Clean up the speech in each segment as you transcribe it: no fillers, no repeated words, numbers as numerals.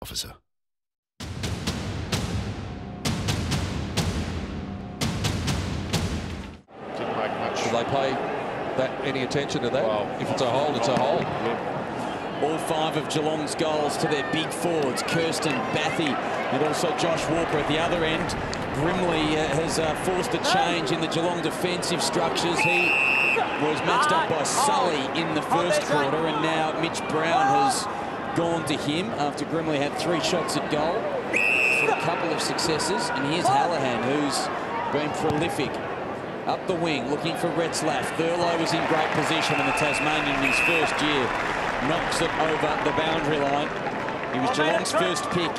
officer. Didn't make much. Will they pay any attention to that? Well, if it's a hole, it's a hole. Yeah. All 5 of Geelong's goals to their big forwards, Kirsten, Bathy, and also Josh Walker at the other end. Grimley has forced a change in the Geelong defensive structures. He was matched up by Sully in the first quarter, and now Mitch Brown has gone to him after Grimley had 3 shots at goal for a couple of successes. And here's Hallahan, who's been prolific. Up the wing, looking for Retzlaff. Thurlow was in great position in the Tasmanian in his first year. Knocks it over the boundary line. He was Geelong's first pick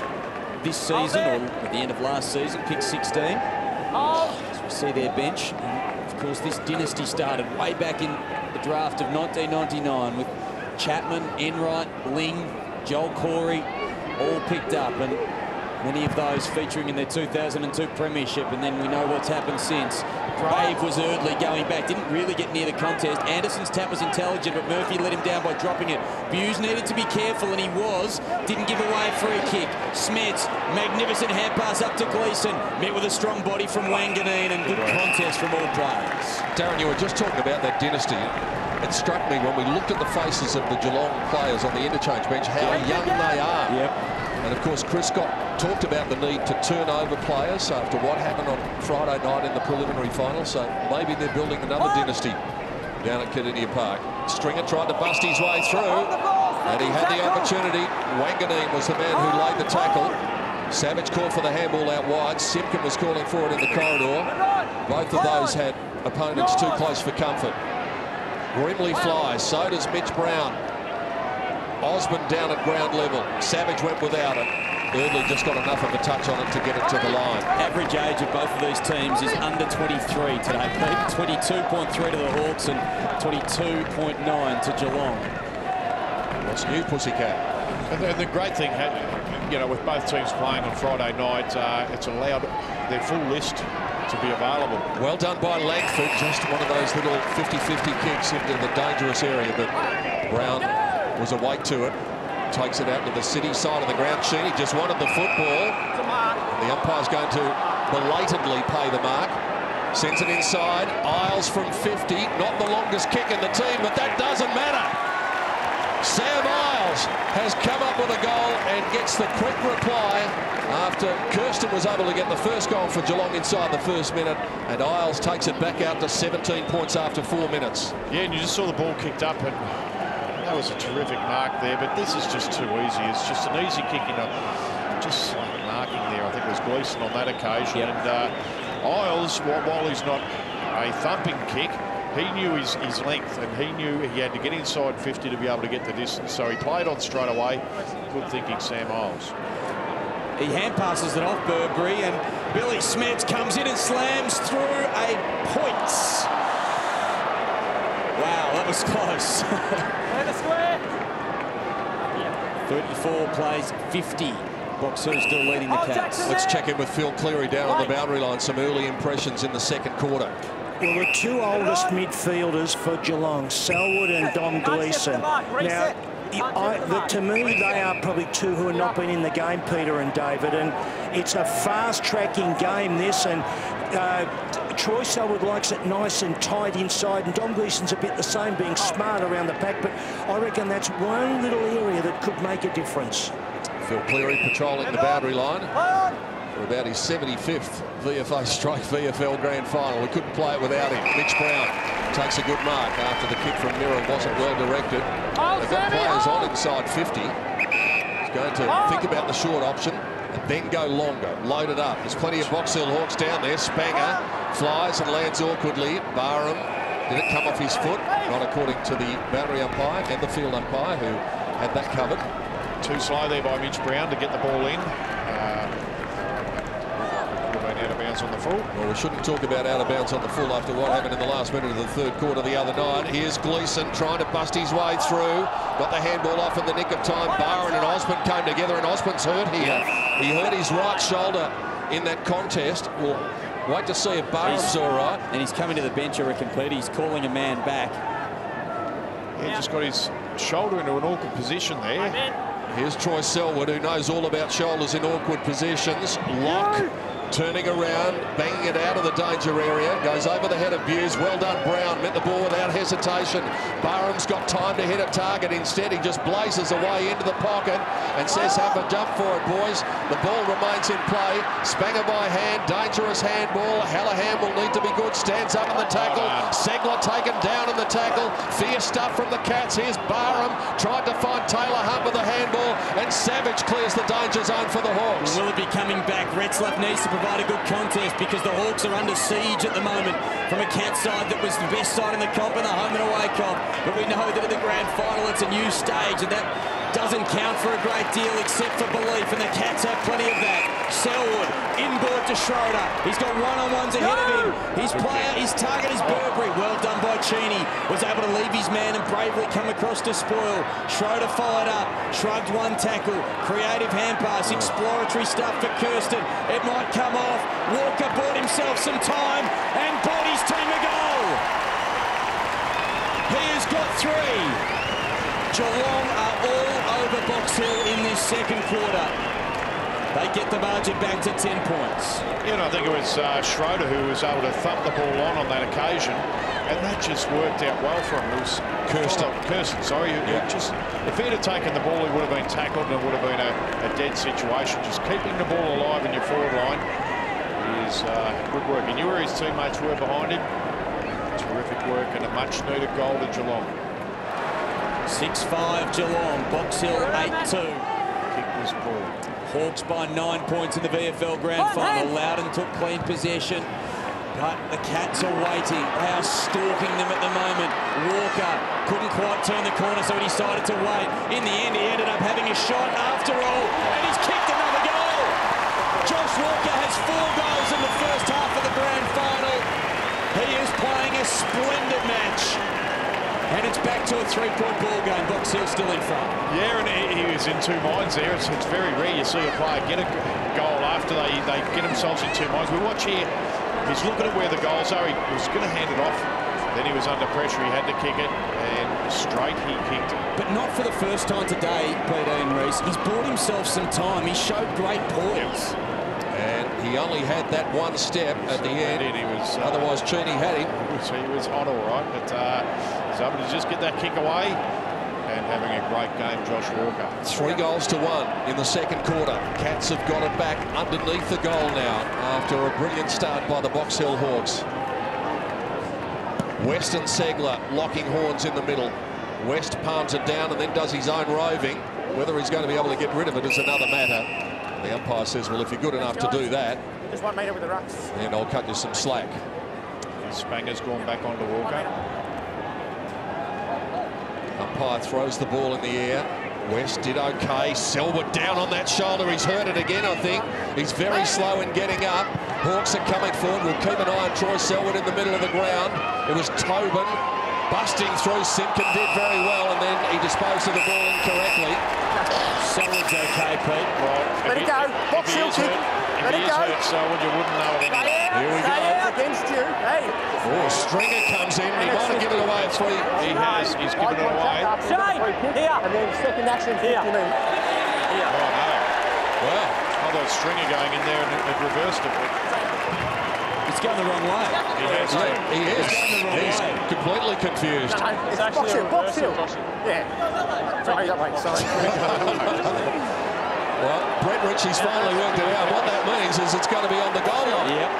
this season, or at the end of last season, pick 16. As we see their bench. And of course, this dynasty started way back in the draft of 1999 with Chapman, Enright, Ling, Joel Corey, all picked up, and many of those featuring in their 2002 premiership. And then we know what's happened since. Brave was Erdley going back, didn't really get near the contest. Anderson's tap was intelligent, but Murphy let him down by dropping it. Buse needed to be careful, and he was. Didn't give away a free kick. Smets, magnificent hand pass up to Gleeson. Met with a strong body from Wanganeen, and good contest from all players. Darren, you were just talking about that dynasty. It struck me when we looked at the faces of the Geelong players on the interchange bench, how young they are. Yep. And of course, Chris Scott talked about the need to turn over players after what happened on Friday night in the preliminary final. So maybe they're building another dynasty down at Kardinia Park. Stringer tried to bust his way through, and he had the opportunity. Wanganeen was the man who laid the tackle. Savage called for the handball out wide. Simpkin was calling for it in the corridor. Both of those had opponents too close for comfort. Grimley flies, so does Mitch Brown. Osmond down at ground level. Savage went without it. Erdley just got enough of a touch on it to get it to the line. Average age of both of these teams is under 23 today, Pete. 22.3 to the Hawks and 22.9 to Geelong. What's new, Pussycat? And the great thing, you know, with both teams playing on Friday night, it's allowed their full list to be available. Well done by Langford. Just one of those little 50-50 kicks into the dangerous area, but Brown was awake to it. Takes it out to the city side of the ground. Sheeny just wanted the football. The umpire's going to belatedly pay the mark. Sends it inside. Isles from 50. Not the longest kick in the team, but that doesn't matter. Sam Isles has come up with a goal and gets the quick reply after Kirsten was able to get the first goal for Geelong inside the first minute, and Isles takes it back out to 17 points after 4 minutes. Yeah, and you just saw the ball kicked up, and that was a terrific mark there, but this is just too easy. It's just an easy kick, just slight marking there. I think it was Gleeson on that occasion. Yep. And Isles, while he's not a thumping kick, he knew his length, and he knew he had to get inside 50 to be able to get the distance, so he played on straight away. Good thinking, Sam Isles. He hand passes it off Burberry, and Billy Smets comes in and slams through a point. Wow, that was close. 34 plays 50. Boxer still leading the Cats. Let's check in with Phil Cleary down on the boundary line. Some early impressions in the second quarter. Well, the 2 oldest midfielders for Geelong, Selwood and Dom Gleeson. Now, to me, they are probably 2 who have not been in the game, Peter and David, and it's a fast-tracking game, this, and Troy Selwood likes it nice and tight inside, and Dom Gleeson's a bit the same, being smart around the pack, but I reckon that's one little area that could make a difference. Phil Cleary patrolling the boundary line for about his 75th VFA strike VFL Grand Final. We couldn't play it without him. Mitch Brown takes a good mark after the kick from Mirror wasn't well directed. They've got players on inside 50. He's going to think about the short option and then go longer, load it up. There's plenty of Box Hill Hawks down there. Spanger flies and lands awkwardly. Barham, did it come off his foot? Not according to the boundary umpire and the field umpire, who had that covered. Too slow there by Mitch Brown to get the ball in. Could have been out of bounds on the full. Well, we shouldn't talk about out of bounds on the full after what happened in the last minute of the third quarter the other night. Here's Gleeson trying to bust his way through. Got the handball off in the nick of time. Barron and Osmond came together, and Osmond's hurt here. He hurt his right shoulder in that contest. We'll wait to see if Barron's all right. And he's coming to the bench, I reckon, Pete. He's calling a man back. Yeah, just got his shoulder into an awkward position there. Here's Troy Selwood, who knows all about shoulders in awkward positions. Lock turning around, banging it out of the danger area. Goes over the head of Buse. Well done, Brown. Met the ball without hesitation. Barham's got time to hit a target. Instead, he just blazes away into the pocket and says, have a jump for it, boys. The ball remains in play. Spanger by hand. Dangerous handball. Hallahan will need to be good. Stands up in the tackle. Segler taken down in the tackle. Fierce stuff from the Cats. Here's Barham. Tried to find Taylor Hunt with the handball. And Savage clears the danger zone for the Hawks. Will it be coming back? Retzlaff needs to provide a good contest because the Hawks are under siege at the moment from a Cats side that was the best side in the comp and the home and away comp. But we know that at the grand final it's a new stage, and that doesn't count for a great deal except for belief, and the Cats have plenty of that. Selwood, inboard to Schroeder. He's got one-on-ones ahead of him. His target is Burberry. Well done by Cheney. Was able to leave his man and bravely come across to spoil. Schroeder followed up, shrugged one tackle. Creative hand pass, exploratory stuff for Kirsten. It might come off. Walker bought himself some time and bought his team a goal. He has got 3. Geelong are all over Box Hill in this second quarter. They get the margin back to 10 points. Yeah, and I think it was Schroeder who was able to thump the ball on that occasion, and that just worked out well for him. It was Kirsten, sorry. Just, if he had taken the ball, he would have been tackled and it would have been a dead situation. Just keeping the ball alive in your forward line is good work. He knew where his teammates were behind him. Terrific work and a much-needed goal to Geelong. 6-5 Geelong, Box Hill 8-2. Kick was poor. Hawks by 9 points in the VFL Grand Final. Loudon took clean possession, but the Cats are waiting. They are stalking them at the moment. Walker couldn't quite turn the corner, so he decided to wait. In the end, he ended up having a shot after all, and he's kicked another goal. Josh Walker has 4 goals in the first half of the Grand Final. He is playing a splendid match. And it's back to a 3-point ball game. Box Hill still in front. Yeah, and he was in 2 minds there. It's very rare you see a player get a goal after they get themselves in 2 minds. We watch here, he's looking at where the goals are. He was going to hand it off. Then he was under pressure. He had to kick it, and straight he kicked it. But not for the first time today, Peter and Reese. He's bought himself some time. He showed great poise. And he only had that one step at the end. He was, otherwise, Cheney had him. He was on all right, but he's able to just get that kick away and having a great game, Josh Walker. 3 goals to 1 in the second quarter. Cats have got it back underneath the goal now after a brilliant start by the Box Hill Hawks. West and Segler locking horns in the middle. West palms it down and then does his own roving. Whether he's going to be able to get rid of it is another matter. The umpire says, well, if you're good enough to do that, just 1 metre with the rucks, then I'll cut you some slack. Spanger's gone back onto Walker. Umpire throws the ball in the air. West did okay. Selwood down on that shoulder. He's hurt it again, I think. He's very slow in getting up. Hawks are coming forward. We'll keep an eye on Troy Selwood in the middle of the ground. It was Tobin busting through. Simpkin did very well, and then he disposed of the ball incorrectly. Selwood's okay, Pete. Well, let it go. Box Hill kick. Let it go. Selwood, you wouldn't know it anyway. Here we go. Against you. Hey. Oh, Stringer comes in. He might have given it away at 3. He has. He's given it away. Shane, here. And then second action, here. Oh, no. Wow. I thought Stringer going in there and it reversed it. It's going the wrong way. He has. He is. He's completely confused. It's Box Hill. Box Hill. Yeah. Sorry, that way. Sorry. Well, Brett Ritchie's finally worked it out. What that means is it's going to be on the goal line. Yep.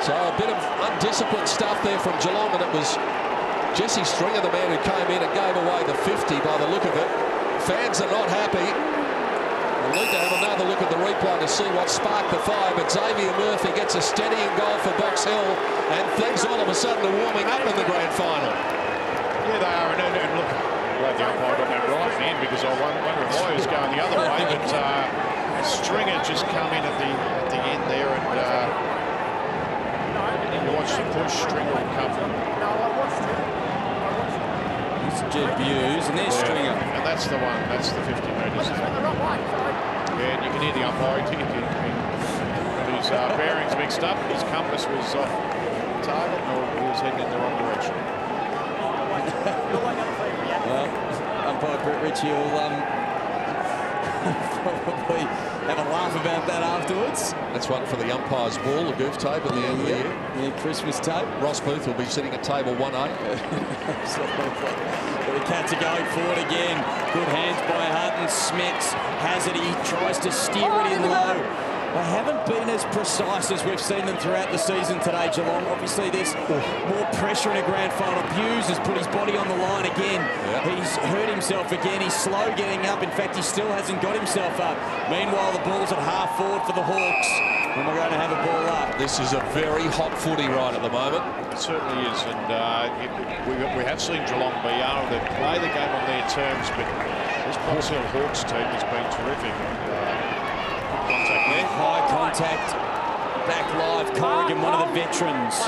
So a bit of undisciplined stuff there from Geelong, and it was Jesse Stringer, the man who came in and gave away the 50 by the look of it. Fans are not happy. We'll need to have another look at the replay to see what sparked the fire, but Xavier Murphy gets a steadying goal for Box Hill, and things all of a sudden are warming up in the grand final. Yeah, they are, and look, glad the umpire got that right at the end, because I wonder if I was going the other way, but Stringer just come in at the end there, and you watch the push, Stringer will come from. It's Jed Buse, and there's Stringer. And that's the one, that's the 50 metres. Yeah, and you can hear the umpire, he got his bearings mixed up, his compass was off target, or he was heading in the wrong direction. Well, umpire Brett Ritchie will probably have a laugh about that afterwards. That's one for the umpire's ball, the goof tape at the end of the year. Yeah, Christmas tape. Ross Booth will be sitting at table 1A. Absolutely. But the Cats are going forward again. Good hands by Hutton. Smets has it. He tries to steer it in low. They haven't been as precise as we've seen them throughout the season today, Geelong. Obviously, there's more pressure in a grand final. Hughes has put his body on the line again. Yep. He's hurt himself again. He's slow getting up. In fact, he still hasn't got himself up. Meanwhile, the ball's at half forward for the Hawks. And we're going to have a ball up. This is a very hot footy right at the moment. It certainly is. And we have seen Geelong be able to play the game on their terms, but this Box Hill Hawks team has been terrific. Contact there. High contact. Back live. Corrigan, one of the veterans.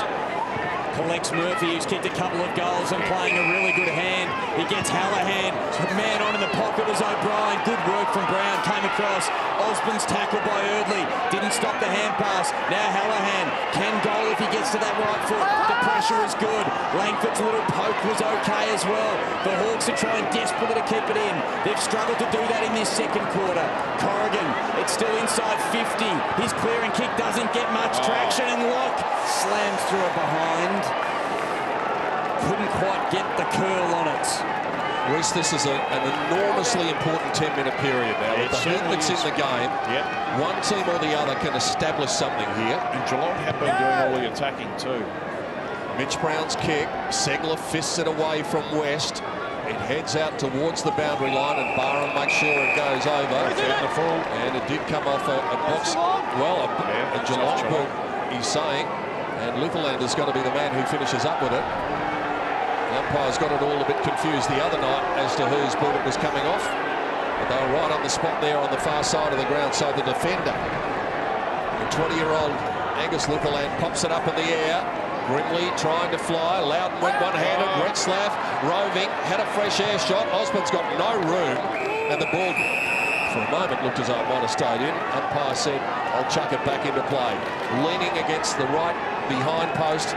Collects Murphy, who's kicked a couple of goals and playing a really good hand. He gets Hallahan. Man on in the pocket was O'Brien. Good work from Brown. Came across. Osborne's tackled by Eardley. Didn't stop the hand pass. Now Hallahan can goal if he gets to that right foot. The pressure is good. Langford's little poke was okay as well. The Hawks are trying desperately to keep it in. They've struggled to do that in this second quarter. Corrigan, it's still inside 50. His clearing kick doesn't get much traction, and Locke slams through it behind. Couldn't quite get the curl on it. Reece, this is an enormously important 10-minute period now. With the heat that's in the game, one team or the other can establish something here. And Geelong have been doing all the attacking too. Mitch Brown's kick. Segler fists it away from West. It heads out towards the boundary line, and Barham makes sure it goes over. And it did come off a box. Well, a Geelong ball, he's saying. And Litherlander's going to be the man who finishes up with it. The umpire's got it all a bit confused the other night as to whose boot it was coming off. But they were right on the spot there on the far side of the ground. So the defender, the 20-year-old Angus Litherland, pops it up in the air. Grimley trying to fly. Loudon went one-handed. Retzlaff roving, had a fresh air shot. Osborne's got no room. And the ball, for a moment, looked as though it might have stayed in. Umpire said, I'll chuck it back into play. Leaning against the right behind post.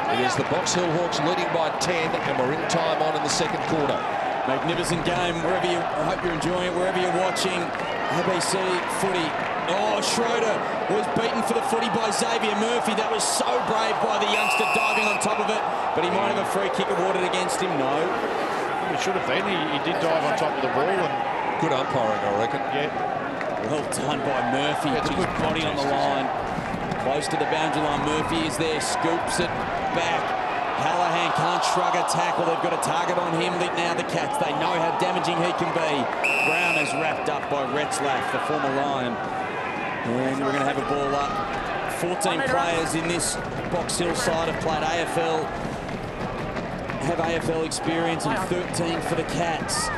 It is the Box Hill Hawks leading by 10, and we're in time on in the second quarter. Magnificent game. Wherever you, I hope you're enjoying it. Wherever you're watching ABC footy. Oh, Schroeder was beaten for the footy by Xavier Murphy. That was so brave by the youngster diving on top of it. But he might have a free kick awarded against him. No. He should have been. He did dive on top of the ball. And good umpiring, I reckon. Yeah. Well done by Murphy. Put his body on the line. Close to the boundary line. Murphy is there. Scoops it back. Hallahan can't shrug a tackle. They've got a target on him. Now the Cats, they know how damaging he can be. Brown is wrapped up by Retzlaff, the former Lion. And we're going to have a ball up. 14 players in this Box Hill side have played AFL, have AFL experience, and 13 for the Cats.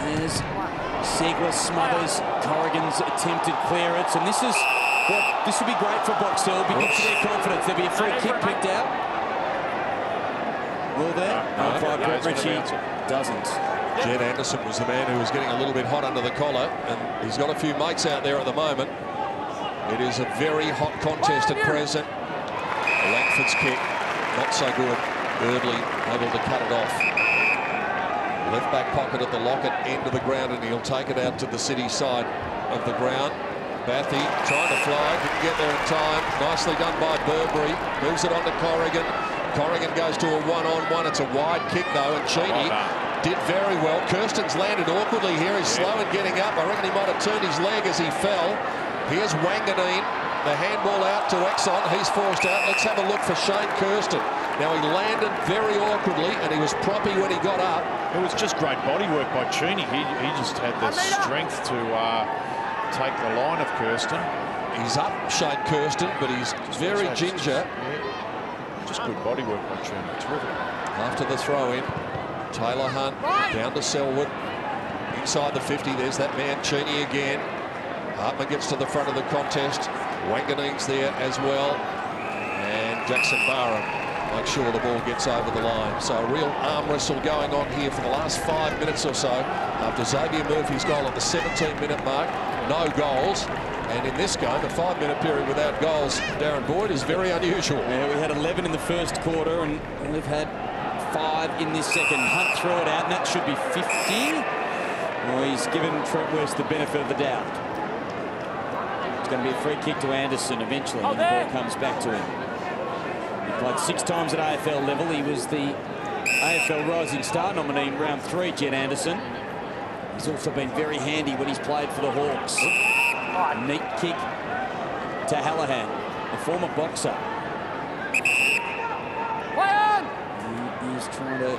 There's Segler smothers Corrigan's attempted clearance, and this will be great for Box Hill because of their confidence. There'll be a free kick picked out. Will there? No, by Brett Ritchie. Doesn't. Jed Anderson was the man who was getting a little bit hot under the collar, and he's got a few mates out there at the moment. It is a very hot contest at present. Langford's kick, not so good. Eardley able to cut it off. Left back pocket at the Lockett end of the ground, and he'll take it out to the city side of the ground. Bathy trying to fly, didn't get there in time. Nicely done by Burberry. Moves it on to Corrigan. Corrigan goes to a one-on-one. It's a wide kick, though, and Cheney did very well. Kirsten's landed awkwardly here. He's slow in getting up. I reckon he might have turned his leg as he fell. Here's Wanganeen. The handball out to Exxon. He's forced out. Let's have a look for Shane Kirsten. Now, he landed very awkwardly, and he was proppy when he got up. It was just great body work by Cheney. He just had the strength to take the line of Kirsten. He's up, Shane Kirsten, but he's very ginger. Just good body work by Cheney. Terrific. After the throw-in, Taylor Hunt down to Selwood. Inside the 50, there's that man, Cheney again. Hartman gets to the front of the contest. Wanganeen's there as well. And Jackson Barham makes sure the ball gets over the line. So a real arm wrestle going on here for the last 5 minutes or so. After Xavier Murphy's goal at the 17-minute mark, no goals. And in this game, a 5-minute period without goals, Darren Boyd, is very unusual. Yeah, we had 11 in the first quarter, and we've had 5 in this second. Hunt threw it out, and that should be 50. Well, he's given Trent West the benefit of the doubt. It's going to be a free kick to Anderson eventually when the ball comes back to him. He played 6 times at AFL level. He was the AFL Rising Star nominee in round 3, Jed Anderson. He's also been very handy when he's played for the Hawks. Neat kick to Hallahan, a former boxer. He's trying to,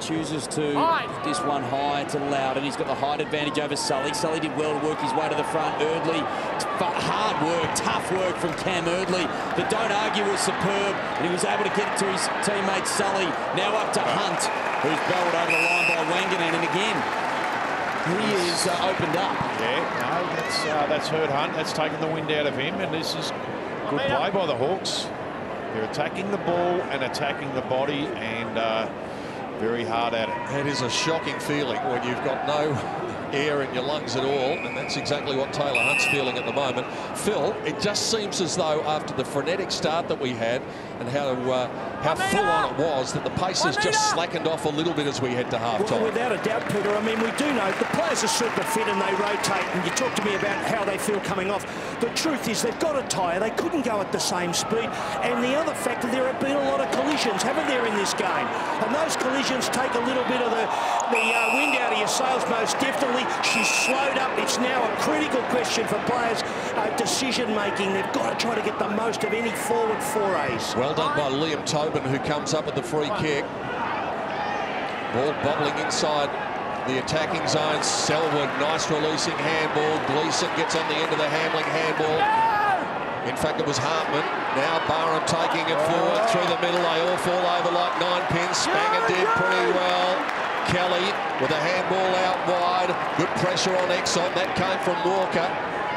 chooses to put this one high to Loudon. He's got the height advantage over Sully. Sully did well to work his way to the front. Eardley, hard work, tough work from Cam Eardley. The don't argue was superb, and he was able to get it to his teammate Sully. Now up to Hunt, who's barreled over the line by Wangan, and again, he is opened up. Yeah, no, that's hurt Hunt. That's taken the wind out of him, and this is good play by the Hawks. They're attacking the ball and attacking the body, and very hard at it. It is a shocking feeling when you've got no air in your lungs at all, and that's exactly what Taylor Hunt's feeling at the moment. Phil, it just seems as though after the frenetic start that we had and how full on it was, that the pace has just slackened off a little bit as we head to half-time. Well, without a doubt, Peter. I mean, we do know the players are super fit and they rotate, and you talk to me about how they feel coming off. The truth is they've got a tyre. They couldn't go at the same speed. And the other factor, there have been a lot of collisions, haven't there, in this game? And those collisions take a little bit of the wind out of your sails most definitely. She's slowed up. It's now a critical question for players' decision-making. They've got to try to get the most of any forward forays. Well done by Liam Tobin, who comes up with the free kick. Ball bobbling inside the attacking zone. Selwood, nice releasing handball. Gleeson gets on the end of the Hamling handball. In fact, it was Hartman. Now Barham taking it forward through the middle. They all fall over like 9 pins. Spanger did pretty well. Kelly with a handball out wide. Good pressure on Exxon. That came from Walker.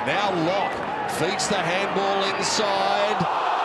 Now Locke feeds the handball inside.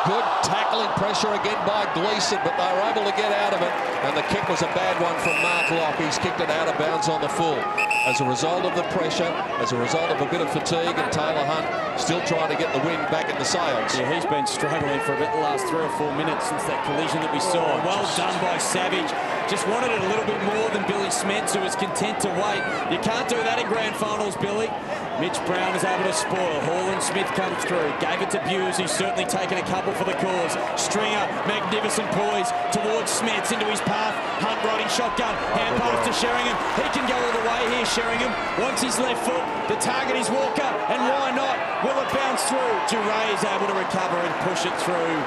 Good tackling pressure again by Gleeson, but they were able to get out of it. And the kick was a bad one from Mark Locke. He's kicked it out of bounds on the full. As a result of the pressure, as a result of a bit of fatigue, and Taylor Hunt still trying to get the wind back in the sails. Yeah, he's been struggling for about the last 3 or 4 minutes since that collision that we saw. Well done by Savage. Just wanted it a little bit more than Billy Smets, who was content to wait. You can't do that in grand finals, Billy. Mitch Brown was able to spoil. Hall and Smith come through. Gave it to Buse, who's certainly taken a couple for the cause. Stringer, magnificent poise towards Smets into his path. Hunt riding shotgun. Hand pass to Sheringham. He can go all the way here, Sheringham. Wants his left foot. The target is Walker, and why not? Will it bounce through? Duray is able to recover and push it through.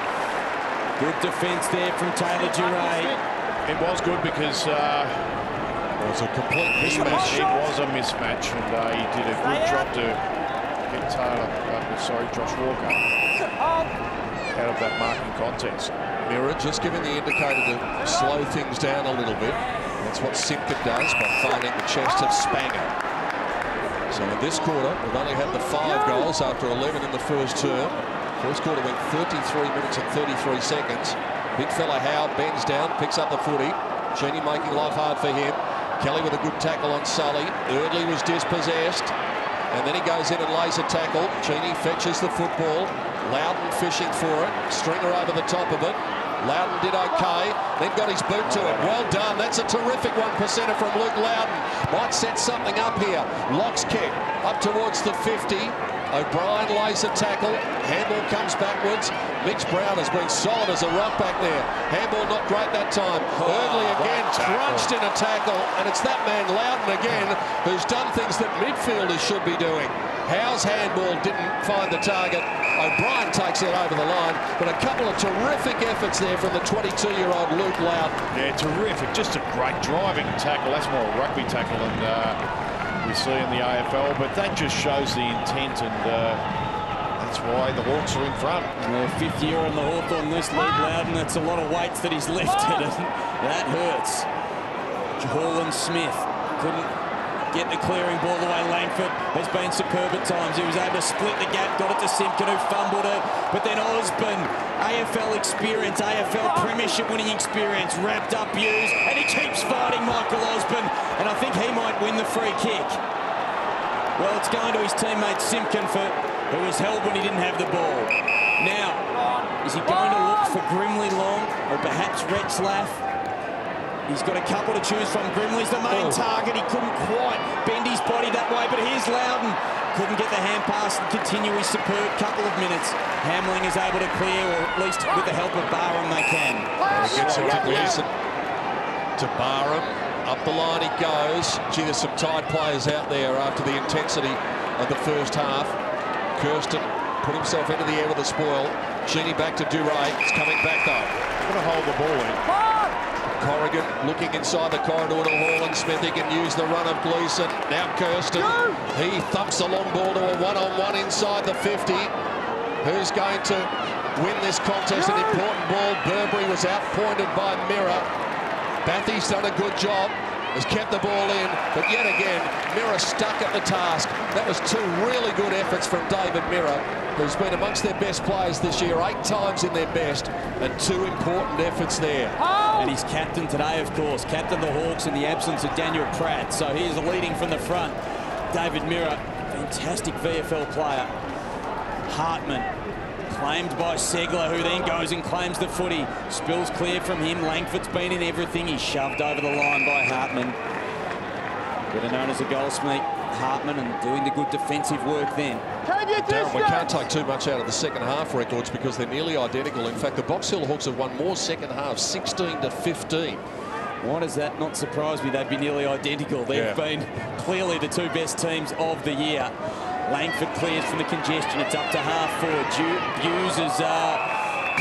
Good defence there from Taylor Duray. It was good because it was a complete mismatch. It was a mismatch, and he did a good job to get Josh Walker out of that marking contest. Mirror just giving the indicator to slow things down a little bit. That's what Simpkin does by finding the chest of Spanger. So in this quarter, we've only had the 5 goals after 11 in the first term. First quarter went 33 minutes and 33 seconds. Big fella Howe bends down, picks up the footy. Cheney making life hard for him. Kelly with a good tackle on Sully. Eardley was dispossessed. And then he goes in and lays a tackle. Cheney fetches the football. Loudon fishing for it. Stringer over the top of it. Loudon did okay, then got his boot to it. Well done. That's a terrific 1%er from Luke Loudon. Might set something up here. Locke's kick up towards the 50. O'Brien lays a tackle. Handball comes backwards. Mitch Brown has been solid as a rock back there. Handball not great that time. Eardley again crunched in a tackle, and it's that man Loudon again who's done things that midfielders should be doing. Howe's handball didn't find the target. O'Brien takes it over the line, but a couple of terrific efforts there from the 22-year-old Luke Loudon. Yeah, terrific. Just a great driving tackle. That's more a rugby tackle than we see in the AFL, but that just shows the intent, and that's why the Hawks are in front. Well, 5th year on the Hawthorn list, Luke Loudon. That's a lot of weights that he's lifted, and that hurts. Hall and Smith couldn't get the clearing ball away. Langford has been superb at times. He was able to split the gap, got it to Simpkin, who fumbled it. But then Osborne, AFL experience, AFL premiership winning experience, wrapped up Hughes, and he keeps fighting Michael Osborne, and I think he might win the free kick. Well, it's going to his teammate Simpkin, who was held when he didn't have the ball. Now, is he going to look for Grimley Long or perhaps Retzlaff? He's got a couple to choose from. Grimley's the main target. He couldn't quite bend his body that way, but here's Loudon. Couldn't get the hand pass and continue his superb couple of minutes. Hamling is able to clear, or at least with the help of Barham they can. Gets it to Gleeson, to Barham. Up the line he goes. Gee, there's some tired players out there after the intensity of the first half. Kirsten put himself into the air with a spoil. Sheeny back to Duray. It's coming back though. Going to hold the ball in. Corrigan looking inside the corridor to Hall and Smith. He can use the run of Gleeson. Now Kirsten. He thumps the long ball to a one-on-one inside the 50. Who's going to win this contest? An important ball. Burberry was outpointed by Mirror. Bathy's done a good job. Has kept the ball in, but yet again, Mirror stuck at the task. That was two really good efforts from David Mirror, who's been amongst their best players this year, 8 times in their best, and 2 important efforts there. And he's captain today, of course. Captain the Hawks in the absence of Daniel Pratt, so he is leading from the front. David Mirror, fantastic VFL player. Hartman, claimed by Segler, who then goes and claims the footy. Spills clear from him. Langford's been in everything. He's shoved over the line by Hartman. Better known as a goalsmith, Hartman, and doing the good defensive work then. Darren, we can't take too much out of the second half records because they're nearly identical. In fact, the Box Hill Hawks have won more second halves, 16-15. Why does that not surprise me? They'd be nearly identical. They've been clearly the 2 best teams of the year. Langford clears from the congestion. It's up to half forward. Hughes is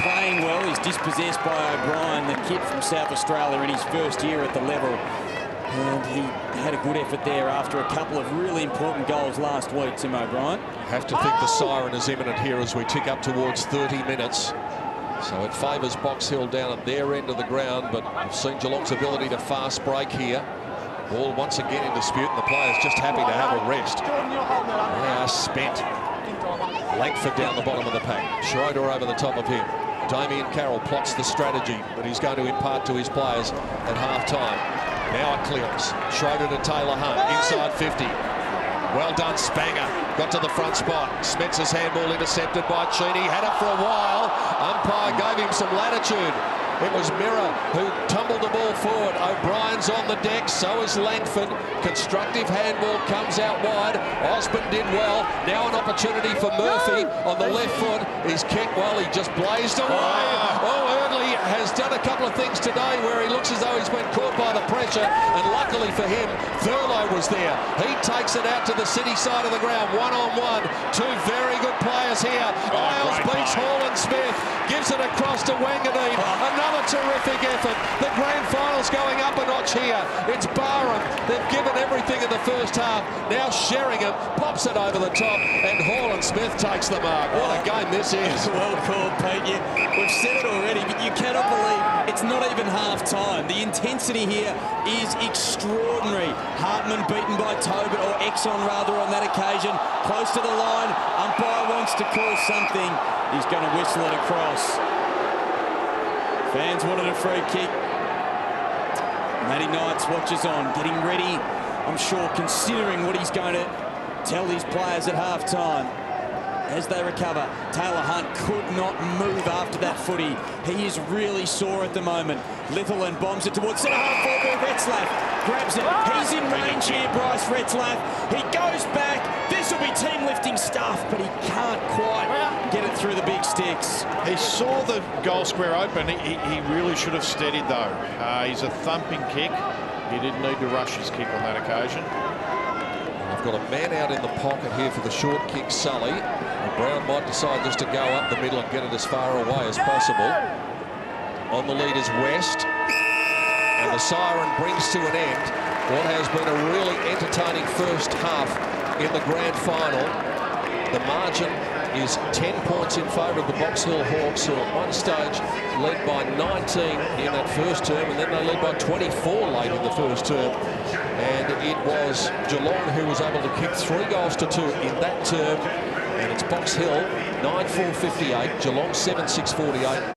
playing well. He's dispossessed by O'Brien, the kid from South Australia, in his first year at the level. And he had a good effort there after a couple of really important goals last week, Tim O'Brien. Have to think the siren is imminent here as we tick up towards 30 minutes. So it favours Box Hill down at their end of the ground, but we've seen Geelong's ability to fast break here. Ball once again in dispute, and the players just happy to have a rest. They are spent. Langford down the bottom of the pack. Schroeder over the top of him. Damien Carroll plots the strategy that he's going to impart to his players at half-time. Now a clearance. Schroeder to Taylor Hunt, inside 50. Well done, Spanger. Got to the front spot. Spencer's handball intercepted by Cheney. Had it for a while. Umpire gave him some latitude. It was Mirror who tumbled the ball forward. O'Brien's on the deck, so is Langford. Constructive handball comes out wide. Osborne did well. Now an opportunity for Murphy on the left foot. He's kicked well. He just blazed away. Oh, Eardley has done a couple of things today where he looks as though he's been caught by the pressure, and luckily for him, Thurlow was there. He takes it out to the city side of the ground, one-on-one. 2 very good players here. Isles beats Hall and Smith, gives it across to Wanganeen. Another terrific effort. The grand final's going up a notch here. It's Barham. They've given everything in the first half. Now Sheringham pops it over the top, and Hall and Smith takes the mark. What a game this is. Well called, Pete. We've said it already, but you cannot believe it's not even half-time. The intensity here is extraordinary. Hartman beaten by Tobin, or Exxon rather, on that occasion. Close to the line. Umpire wants to call something. He's going to whistle it across. Fans wanted a free kick. Matty Knights watches on, getting ready, I'm sure, considering what he's going to tell his players at half-time. As they recover, Taylor Hunt could not move after that footy. He is really sore at the moment. Litherland bombs it towards centre-half forward. Retzlaff grabs it. He's in range here, Bryce Retzlaff. He goes back. This will be team-lifting stuff, but he can't quite get it through the big sticks. He saw the goal square open. He really should have steadied, though. He's a thumping kick. He didn't need to rush his kick on that occasion. I've got a man out in the pocket here for the short kick, Sully. Brown might decide just to go up the middle and get it as far away as possible. On the lead is West. And the siren brings to an end what has been a really entertaining first half in the grand final. The margin is 10 points in favour of the Box Hill Hawks, who at one stage led by 19 in that first term, and then they led by 24 late in the first term. And it was Geelong who was able to kick 3 goals to 2 in that term. And it's Box Hill 9-4-58, Geelong 7-6-48.